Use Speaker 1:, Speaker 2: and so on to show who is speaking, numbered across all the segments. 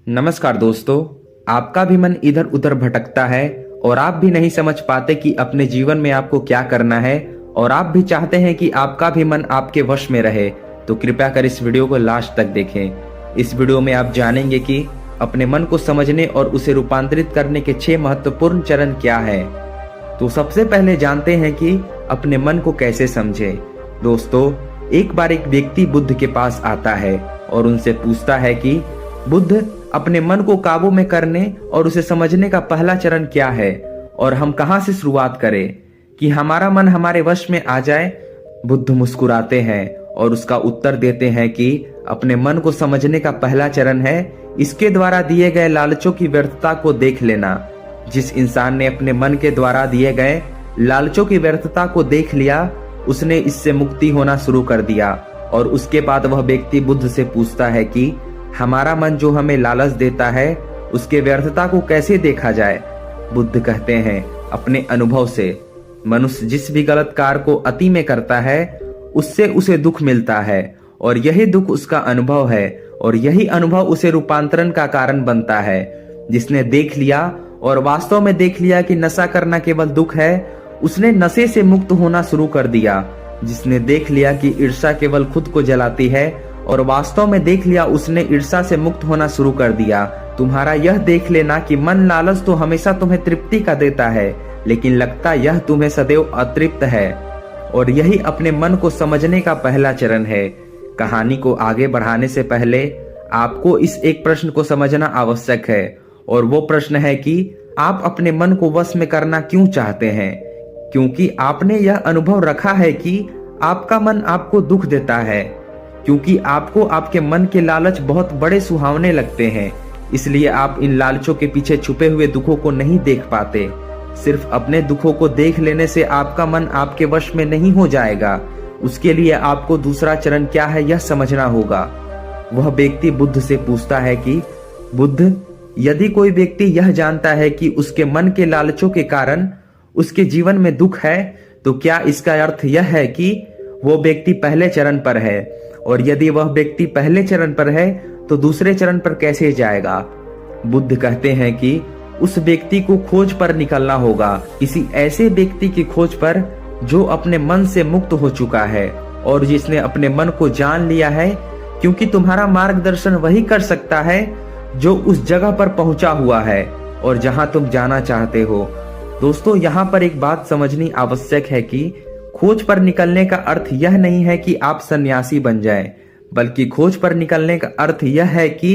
Speaker 1: नमस्कार दोस्तों। आपका भी मन इधर उधर भटकता है और आप भी नहीं समझ पाते कि अपने जीवन में आपको क्या करना है, और आप भी चाहते हैं कि आपका भी मन आपके वश में रहे, तो कृपया कर इस वीडियो को लास्ट तक देखें। इस वीडियो में आप जानेंगे कि अपने मन को समझने और उसे रूपांतरित करने के 6 महत्वपूर्ण चरण क्या है। तो सबसे पहले जानते हैं कि अपने मन को कैसे समझे। दोस्तों, एक बार एक व्यक्ति बुद्ध के पास आता है और उनसे पूछता है कि बुद्ध, अपने मन को काबू में करने और उसे समझने का पहला चरण क्या है, और हम कहां से शुरुआत करें कि हमारा मन हमारे वश में आ जाए। बुद्ध मुस्कुराते हैं और उसका उत्तर देते हैं कि अपने मन को समझने का पहला चरण है इसके द्वारा दिए गए लालचों की व्यर्थता को देख लेना। जिस इंसान ने अपने मन के द्वारा दिए गए लालचों की व्यर्थता को देख लिया, उसने इससे मुक्ति होना शुरू कर दिया। और उसके बाद वह व्यक्ति बुद्ध से पूछता है कि हमारा मन जो हमें लालच देता है उसके व्यर्थता को कैसे देखा जाए। बुद्ध कहते हैं, अपने अनुभव से। मनुष्य जिस भी गलत कार्य को अति में करता है उससे उसे दुख मिलता है, और यही दुख उसका अनुभव है, और यही अनुभव उसे रूपांतरण का कारण बनता है। जिसने देख लिया और वास्तव में देख लिया कि नशा करना केवल दुख है, उसने नशे से मुक्त होना शुरू कर दिया। जिसने देख लिया कि ईर्ष्या केवल खुद को जलाती है और वास्तव में देख लिया, उसने ईर्ष्या से मुक्त होना शुरू कर दिया। तुम्हारा यह देख लेना कि मन लालच तो हमेशा तुम्हें तृप्ति का देता है, लेकिन लगता यह तुम्हें सदैव अतृप्त है। और यही अपने मन को समझने का पहला चरण है। कहानी को आगे बढ़ाने से पहले आपको इस एक प्रश्न को समझना आवश्यक है, और वो प्रश्न है कि आप अपने मन को वश में करना क्यों चाहते हैं। क्योंकि आपने यह अनुभव रखा है कि आपका मन आपको दुख देता है, क्योंकि आपको आपके मन के लालच बहुत बड़े सुहावने लगते हैं। इसलिए आप इन लालचों के पीछे छुपे हुए दुखों को नहीं देख पाते। सिर्फ अपने दुखों को देख लेने से आपका मन आपके वश में नहीं हो जाएगा। उसके लिए आपको दूसरा चरण क्या है यह समझना होगा। वह व्यक्ति बुद्ध से पूछता है कि बुद्ध, यदि कोई व्यक्ति यह जानता है कि उसके मन के लालचों के कारण उसके जीवन में दुख है, तो क्या इसका अर्थ यह है कि वो व्यक्ति पहले चरण पर है? और यदि वह व्यक्ति पहले चरण पर है तो दूसरे चरण पर कैसे जाएगा? बुद्ध कहते हैं कि उस व्यक्ति को खोज पर निकलना होगा, किसी ऐसे व्यक्ति की खोज पर जो अपने मन से मुक्त हो चुका है और जिसने अपने मन को जान लिया है, क्योंकि तुम्हारा मार्गदर्शन वही कर सकता है जो उस जगह पर पहुंचा हुआ है और जहां तुम जाना चाहते हो। दोस्तों, यहाँ पर एक बात समझनी आवश्यक है कि खोज पर निकलने का अर्थ यह नहीं है कि आप सन्यासी बन जाएं, बल्कि खोज पर निकलने का अर्थ यह है कि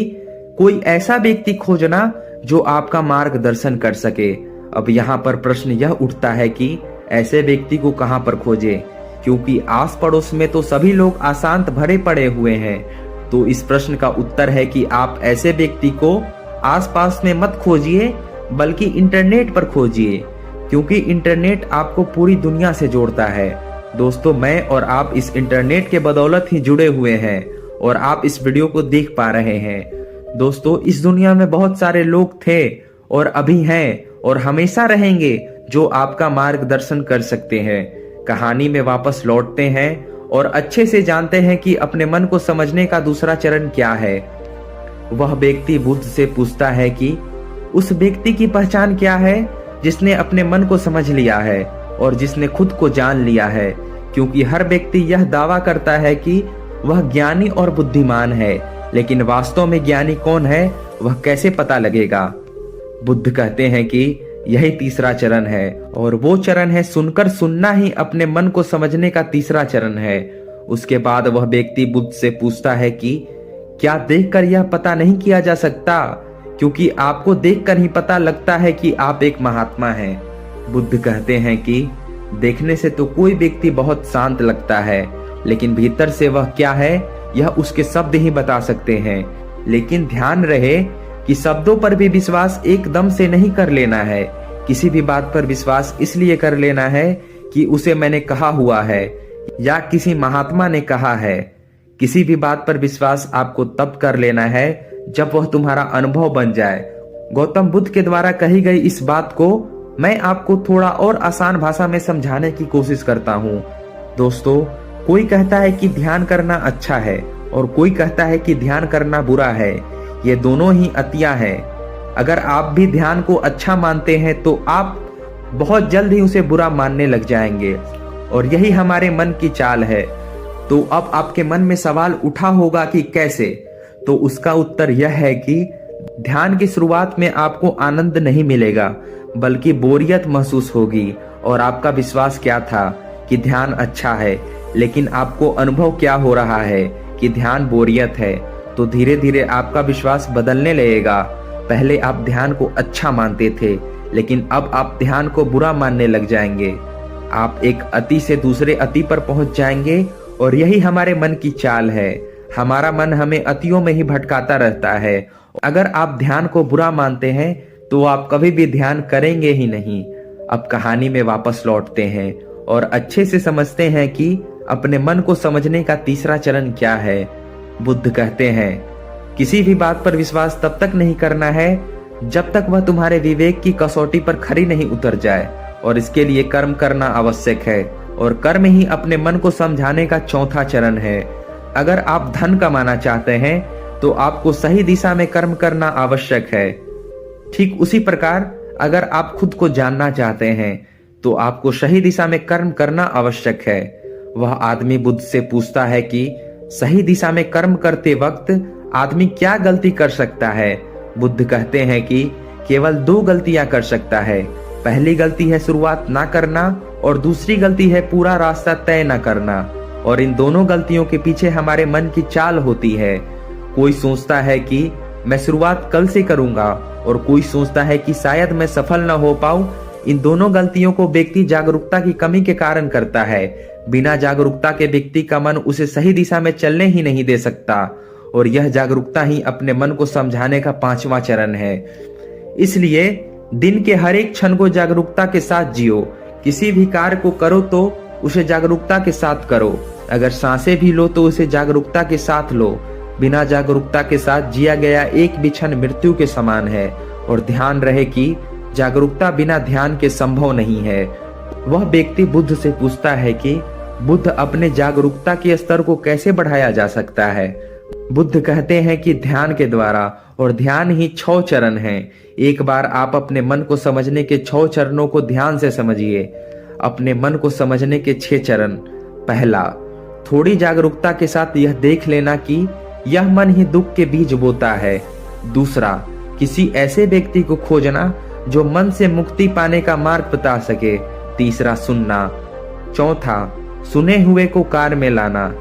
Speaker 1: कोई ऐसा व्यक्ति खोजना जो आपका मार्गदर्शन कर सके। अब यहाँ पर प्रश्न यह उठता है कि ऐसे व्यक्ति को कहां पर खोजें, क्योंकि आस पड़ोस में तो सभी लोग अशांत भरे पड़े हुए हैं। तो इस प्रश्न का उत्तर है कि आप ऐसे व्यक्ति को आसपास में मत खोजिए, बल्कि इंटरनेट पर खोजिए, क्योंकि इंटरनेट आपको पूरी दुनिया से जोड़ता है। दोस्तों, मैं और आप इस इंटरनेट के बदौलत ही जुड़े हुए हैं और आप इस वीडियो को देख पा रहे हैं। दोस्तों, इस दुनिया में बहुत सारे लोग थे और अभी हैं और हमेशा रहेंगे जो आपका मार्गदर्शन कर सकते हैं। कहानी में वापस लौटते हैं और अच्छे से जानते हैं कि अपने मन को समझने का दूसरा चरण क्या है। वह व्यक्ति बुद्ध से पूछता है कि उस व्यक्ति की पहचान क्या है जिसने अपने मन को समझ लिया है और जिसने खुद को जान लिया है, क्योंकि हर व्यक्ति यह दावा करता है कि वह ज्ञानी और बुद्धिमान है, लेकिन वास्तव में ज्ञानी कौन है वह कैसे पता लगेगा। बुद्ध कहते हैं कि यही तीसरा चरण है, और वो चरण है सुनकर सुनना ही अपने मन को समझने का तीसरा चरण है। उसके बाद वह व्यक्ति बुद्ध से पूछता है कि क्या देखकर यह पता नहीं किया जा सकता, क्योंकि आपको देखकर ही पता लगता है कि आप एक महात्मा हैं। बुद्ध कहते हैं कि देखने से तो कोई व्यक्ति बहुत शांत लगता है, लेकिन भीतर से वह क्या है यह उसके शब्द ही बता सकते हैं। लेकिन ध्यान रहे कि शब्दों पर भी विश्वास एकदम से नहीं कर लेना है। किसी भी बात पर विश्वास इसलिए कर लेना है कि उसे मैंने कहा हुआ है या किसी महात्मा ने कहा है। किसी भी बात पर विश्वास आपको तब कर लेना है जब वह तुम्हारा अनुभव बन जाए। गौतम बुद्ध के द्वारा कही गई इस बात को मैं आपको थोड़ा और आसान भाषा में समझाने की कोशिश करता हूँ। दोस्तों, कोई कहता है कि ध्यान करना अच्छा है और कोई कहता है कि ध्यान करना बुरा है। ये दोनों ही अतियां हैं। अगर आप भी ध्यान को अच्छा मानते हैं तो आप बहुत जल्द ही उसे बुरा मानने लग जाएंगे, और यही हमारे मन की चाल है। तो अब आपके मन में सवाल उठा होगा कि कैसे? तो उसका उत्तर यह है कि ध्यान की शुरुआत में आपको आनंद नहीं मिलेगा, बल्कि बोरियत महसूस होगी। और आपका विश्वास क्या था कि ध्यान अच्छा है, लेकिन आपको अनुभव क्या हो रहा है कि ध्यान बोरियत है। तो धीरे धीरे आपका विश्वास बदलने लगेगा। पहले आप ध्यान को अच्छा मानते थे, लेकिन अब आप ध्यान को बुरा मानने लग जाएंगे। आप एक अति से दूसरे अति पर पहुंच जाएंगे, और यही हमारे मन की चाल है। हमारा मन हमें अतियों में ही भटकाता रहता है। अगर आप ध्यान को बुरा मानते हैं तो आप कभी भी ध्यान करेंगे ही नहीं। अब कहानी में वापस लौटते हैं और अच्छे से समझते हैं कि अपने मन को समझने का तीसरा चरण क्या है। बुद्ध कहते हैं, किसी भी बात पर विश्वास तब तक नहीं करना है जब तक वह तुम्हारे विवेक की कसौटी पर खरी नहीं उतर जाए, और इसके लिए कर्म करना आवश्यक है, और कर्म ही अपने मन को समझाने का चौथा चरण है। अगर आप धन कमाना चाहते हैं तो आपको सही दिशा में कर्म करना आवश्यक है। ठीक उसी प्रकार अगर आप खुद को जानना चाहते हैं तो आपको सही दिशा में कर्म करना आवश्यक है। वह आदमी बुद्ध से पूछता है कि सही दिशा में कर्म करते वक्त आदमी क्या गलती कर सकता है? बुद्ध कहते हैं कि केवल दो गलतियां कर सकता है। पहली गलती है शुरुआत ना करना, और दूसरी गलती है पूरा रास्ता तय न करना। और इन दोनों गलतियों के पीछे हमारे मन की चाल होती है। कोई सोचता है कि मैं शुरुआत कल से करूंगा, और कोई सोचता है कि शायद मैं सफल न हो पाऊं। इन दोनों गलतियों को व्यक्ति जागरूकता की कमी के कारण करता है। बिना जागरूकता के व्यक्ति का मन उसे सही दिशा में चलने ही नहीं दे सकता, और यह जागरूकता ही अपने मन को समझाने का पांचवा चरण है। इसलिए दिन के हर एक क्षण को जागरूकता के साथ जियो। किसी भी कार्य को करो तो उसे जागरूकता के साथ करो। अगर सांसें भी लो तो उसे जागरूकता के साथ लो। बिना जागरूकता के साथ जिया गया एक भी क्षण मृत्यु के समान है। और ध्यान रहे कि जागरूकता बिना ध्यान के संभव नहीं है। वह व्यक्ति बुद्ध से पूछता है कि बुद्ध, अपने जागरूकता के स्तर को कैसे बढ़ाया जा सकता है? बुद्ध कहते हैं कि ध्यान के द्वारा, और ध्यान ही 6 चरण हैं। एक बार आप अपने मन को समझने के 6 चरणों को ध्यान से समझिए। अपने मन को समझने के 6 चरण। पहला, थोड़ी जागरूकता के साथ यह देख लेना कि यह मन ही दुख के बीज बोता है। दूसरा, किसी ऐसे व्यक्ति को खोजना जो मन से मुक्ति पाने का मार्ग बता सके। तीसरा, सुनना। चौथा, सुने हुए को कार्य में लाना।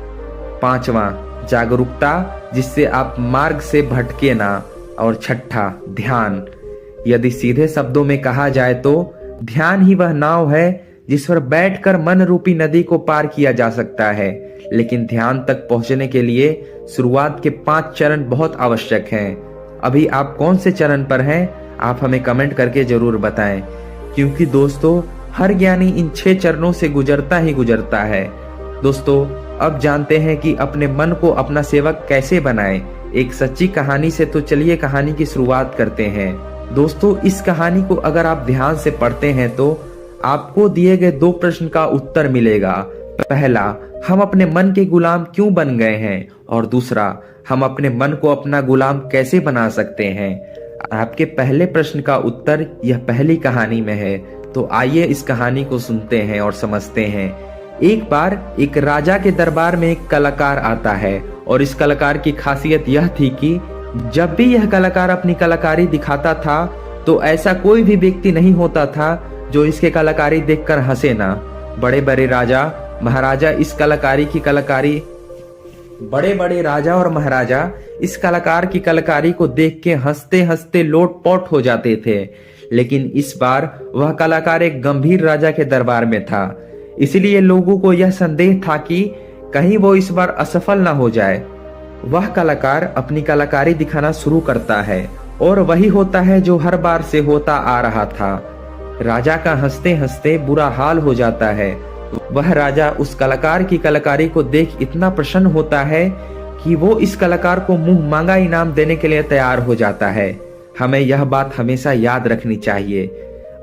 Speaker 1: पांचवा, जागरूकता जिससे आप मार्ग से भटके ना। और छठा, ध्यान। यदि सीधे शब्दों में कहा जाए तो ध्यान ही वह नाव है जिस पर बैठकर मन रूपी नदी को पार किया जा सकता है। लेकिन ध्यान तक पहुंचने के लिए शुरुआत के 5 चरण बहुत आवश्यक हैं। अभी आप कौन से चरण पर हैं? आप हमें कमेंट करके जरूर बताएं, क्योंकि दोस्तों हर ज्ञानी इन 6 चरणों से गुजरता ही गुजरता है। दोस्तों, अब जानते हैं कि अपने मन को अपना सेवक कैसे बनाएं। एक सच्ची कहानी से तो चलिए कहानी की शुरुआत करते हैं। दोस्तों, इस कहानी को अगर आप ध्यान से पढ़ते हैं तो आपको दिए गए 2 प्रश्न का उत्तर मिलेगा। पहला, हम अपने मन के गुलाम क्यों बन गए हैं? और दूसरा, हम अपने मन को अपना गुलाम कैसे बना सकते हैं? आपके पहले प्रश्न का उत्तर यह पहली कहानी में है। तो आइए इस कहानी को सुनते हैं और समझते हैं। एक बार एक राजा के दरबार में एक कलाकार आता है, और इस कलाकार की खासियत यह थी कि जब भी यह कलाकार अपनी कलाकारी दिखाता था तो ऐसा कोई भी व्यक्ति नहीं होता था जो इसके कलाकारी देखकर हंसे ना। बड़े बड़े राजा महाराजा इस कलाकार की कलाकारी को देख के हंसते हंसते लोटपोट हो जाते थे। लेकिन इस बार वह कलाकार एक गंभीर राजा के दरबार में था, इसलिए लोगों को यह संदेह था कि कहीं वो इस बार असफल ना हो जाए। वह कलाकार अपनी कलाकारी दिखाना शुरू करता है, और वही होता है जो हर बार से होता आ रहा था। राजा का हंसते हंसते बुरा हाल हो जाता है। वह राजा उस कलाकार की कलाकारी को देख इतना प्रसन्न होता है कि वो इस कलाकार को मुंह मांगा इनाम देने के लिए तैयार हो जाता है। हमें यह बात हमेशा याद रखनी चाहिए।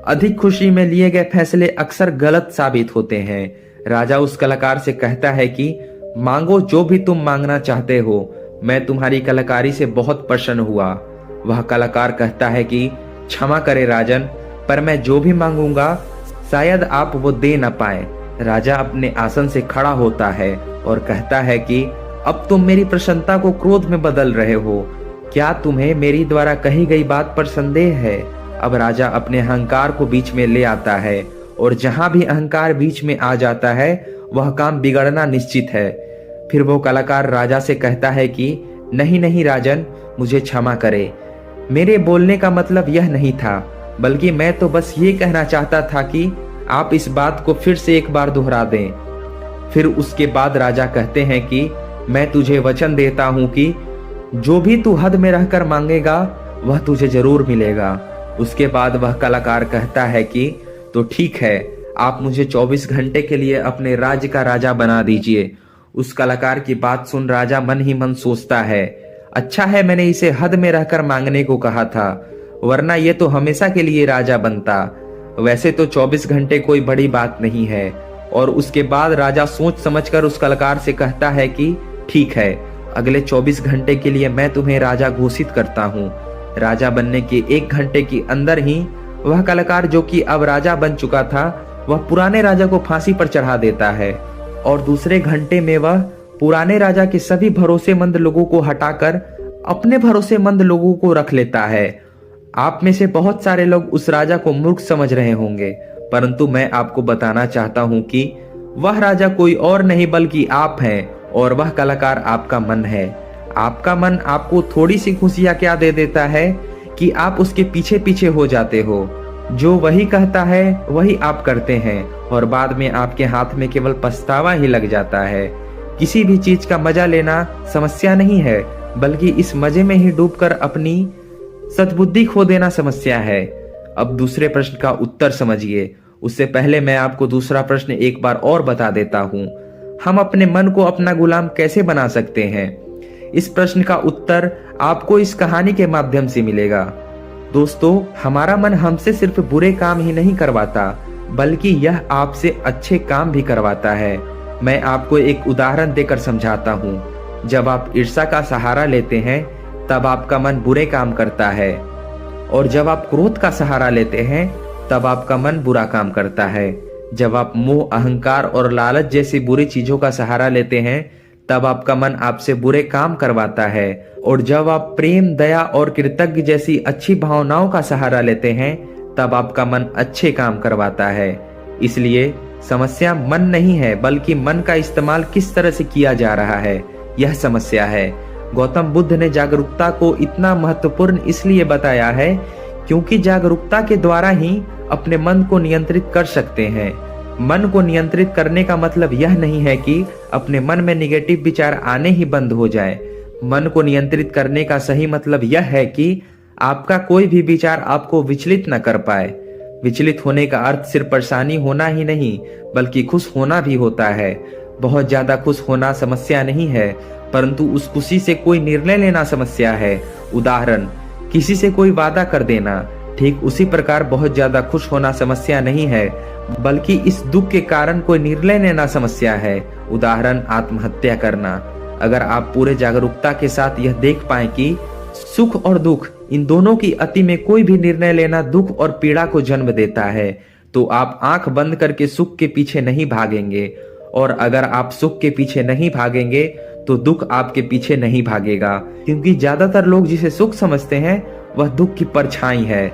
Speaker 1: अधिक खुशी में लिए गए फैसले अक्सर गलत साबित होते हैं। राजा उस कलाकार से कहता है कि मांगो जो भी तुम मांगना चाहते हो, मैं तुम्हारी कलाकारी से बहुत प्रसन्न हुआ। वह कलाकार कहता है कि क्षमा करे राजन, पर मैं जो भी मांगूंगा शायद आप वो दे न पाए। राजा अपने आसन से खड़ा होता है और कहता है कि अब तुम मेरी प्रसन्नता को क्रोध में बदल रहे हो। क्या तुम्हें मेरी द्वारा कही गई बात पर संदेह है? अब राजा अपने अहंकार को बीच में ले आता है और जहां भी अहंकार बीच में आ जाता है वह काम बिगड़ना निश्चित है। फिर वो कलाकार राजा से कहता है कि नहीं नहीं राजन, मुझे क्षमा करे। मेरे बोलने का मतलब यह नहीं था, बल्कि मैं तो बस ये कहना चाहता था कि आप इस बात को फिर से एक बार दोहरा दें। फिर उसके बाद राजा कहते हैं कि मैं तुझे वचन देता हूं कि जो भी तू हद में रहकर मांगेगा वह तुझे जरूर मिलेगा। उसके बाद वह कलाकार कहता है कि तो ठीक है, आप मुझे 24 घंटे के लिए अपने राज्य का राजा बना दीजिए। उस कलाकार की बात सुन राजा मन ही मन सोचता है, अच्छा है मैंने इसे हद में रहकर मांगने को कहा था, वरना ये तो हमेशा के लिए राजा बनता। वैसे तो 24 घंटे कोई बड़ी बात नहीं है। और उसके बाद राजा सोच समझकर उस कलाकार से कहता है कि ठीक है, अगले 24 घंटे के लिए मैं तुम्हें राजा घोषित करता हूँ। राजा बनने के 1 घंटे के अंदर ही वह कलाकार, जो कि अब राजा बन चुका था, वह पुराने राजा को फांसी पर चढ़ा देता है और दूसरे घंटे में वह पुराने राजा के सभी भरोसेमंद लोगों को हटाकर अपने भरोसेमंद लोगों को रख लेता है। आप में से बहुत सारे लोग उस राजा को मूर्ख समझ रहे होंगे, परंतु मैं आपको बताना चाहता हूं कि वह राजा कोई और नहीं बल्कि आप हैं और वह कलाकार आपका मन है। आपका मन आपको थोड़ी सी खुशियां क्या दे देता है कि आप उसके पीछे पीछे हो जाते हो। जो वही कहता है वही आप करते हैं और बाद में आपके हाथ में केवल पछतावा ही लग जाता है। किसी भी चीज का मजा लेना समस्या नहीं है, बल्कि इस मजे में ही डूबकर अपनी सद्बुद्धि खो देना समस्या है। अब दूसरे प्रश्न का उत्तर समझिए। उससे पहले मैं आपको दूसरा प्रश्न एक बार और बता देता हूं। हम अपने मन को अपना गुलाम कैसे बना सकते हैं? इस प्रश्न का उत्तर आपको इस कहानी के माध्यम से मिलेगा। दोस्तों, हमारा मन हमसे सिर्फ बुरे काम ही नहीं करवाता, बल्कि यह आपसे अच्छे काम भी करवाता है। मैं आपको एक उदाहरण देकर समझाता हूँ। जब आप ईर्ष्या का सहारा लेते हैं तब आपका मन बुरे काम करता है, और जब आप क्रोध का सहारा लेते हैं तब आपका मन बुरा काम करता है। जब आप मोह, अहंकार और लालच जैसी बुरी चीजों का सहारा लेते हैं तब आपका मन आपसे बुरे काम करवाता है, और जब आप प्रेम, दया और कृतज्ञ जैसी अच्छी भावनाओं का सहारा लेते हैं तब आपका मन अच्छे काम करवाता है। इसलिए समस्या मन नहीं है, बल्कि मन का इस्तेमाल किस तरह से किया जा रहा है, यह समस्या है। गौतम बुद्ध ने जागरूकता को इतना महत्वपूर्ण इसलिए बताया है क्योंकि जागरूकता के द्वारा ही अपने मन को नियंत्रित कर सकते हैं। मन को नियंत्रित करने का मतलब यह नहीं है कि अपने मन में निगेटिव विचार आने ही बंद हो जाए। मन को नियंत्रित करने का सही मतलब यह है कि आपका कोई भी विचार आपको विचलित न कर पाए। विचलित होने का अर्थ सिर्फ परेशानी होना ही नहीं, बल्कि खुश होना भी होता है। बहुत ज्यादा खुश होना समस्या नहीं है, परंतु उस खुशी से कोई निर्णय लेना समस्या है। उदाहरण, किसी से कोई वादा कर देना। ठीक उसी प्रकार बहुत ज्यादा खुश होना समस्या नहीं है, बल्कि इस दुख के कारण कोई निर्णय लेना समस्या है। उदाहरण, आत्महत्या करना। अगर आप पूरे जागरूकता के साथ यह देख पाए कि सुख और दुख, इन दोनों की अति में कोई भी निर्णय लेना दुख और पीड़ा को जन्म देता है, तो आप आंख बंद करके सुख के पीछे नहीं भागेंगे, और अगर आप सुख के पीछे नहीं भागेंगे तो दुख आपके पीछे नहीं भागेगा, क्योंकि ज्यादातर लोग जिसे सुख समझते हैं वह दुख की परछाई है।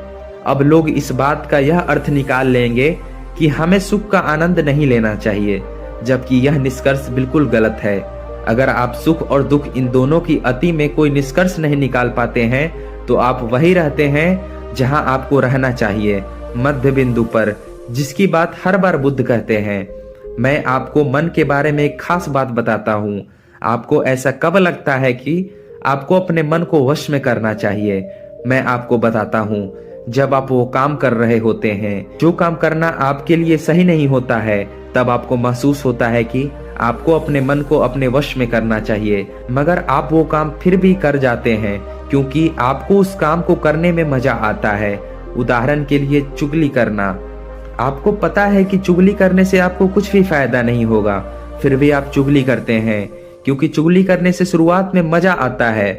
Speaker 1: अब लोग इस बात का यह अर्थ निकाल लेंगे कि हमें सुख का आनंद नहीं लेना चाहिए, जबकि यह निष्कर्ष बिल्कुल गलत है। अगर आप सुख और दुख इन दोनों की अति में कोई निष्कर्ष नहीं निकाल पाते हैं तो आप वही रहते हैं जहां आपको रहना चाहिए, मध्य बिंदु पर, जिसकी बात हर बार बुद्ध कहते हैं। मैं आपको मन के बारे में एक खास बात बताता हूँ। आपको ऐसा कब लगता है कि आपको अपने मन को वश में करना चाहिए? मैं आपको बताता हूँ, जब आप वो काम कर रहे होते हैं जो काम करना आपके लिए सही नहीं होता है, तब आपको महसूस होता है कि आपको अपने मन को अपने वश में करना चाहिए, मगर आप वो काम फिर भी कर जाते हैं क्योंकि आपको उस काम को करने में मजा आता है। उदाहरण के लिए, चुगली करना। आपको पता है कि चुगली करने से आपको कुछ भी फायदा नहीं होगा, फिर भी आप चुगली करते हैं क्योंकि चुगली करने से शुरुआत में मजा आता है,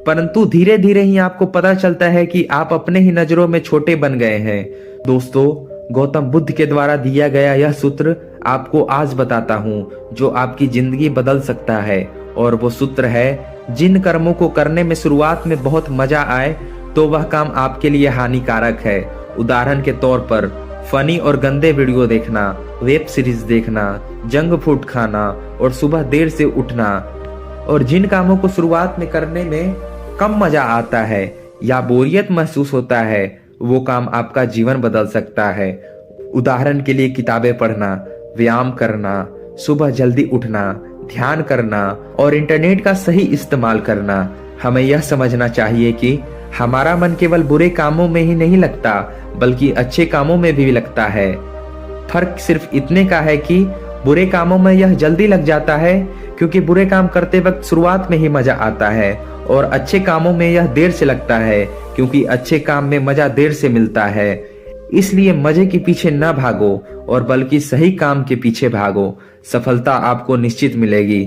Speaker 1: परंतु धीरे धीरे ही आपको पता चलता है कि आप अपने ही नजरों में छोटे बन गए हैं। दोस्तों, गौतम बुद्ध के द्वारा दिया गया यह सूत्र आपको आज बताता हूँ जो आपकी जिंदगी बदल सकता है। और वो सूत्र है, जिन कर्मों को करने में शुरुआत में बहुत मजा आए तो वह काम आपके लिए हानिकारक है। उदाहरण के तौर पर फनी और गंदे वीडियो देखना, वेब सीरीज देखना, जंक फूड खाना और सुबह देर से उठना। और जिन कामों को शुरुआत में करने में कम मजा आता है या बोरियत महसूस होता है, वो काम आपका जीवन बदल सकता है। उदाहरण के लिए किताबें पढ़ना, व्यायाम करना, सुबह जल्दी उठना, ध्यान करना और इंटरनेट का सही इस्तेमाल करना। हमें यह समझना चाहिए कि हमारा मन केवल बुरे कामों में ही नहीं लगता, बल्कि अच्छे कामों में भी लगता है। फर्क सिर्फ इतने का है कि बुरे कामों में यह जल्दी लग जाता है, क्योंकि बुरे काम करते वक्त शुरुआत में ही मजा आता है, और अच्छे कामों में यह देर से लगता है, क्योंकि अच्छे काम में मजा देर से मिलता है। इसलिए मजे के पीछे न भागो और बल्कि सही काम के पीछे भागो। सफलता आपको निश्चित मिलेगी।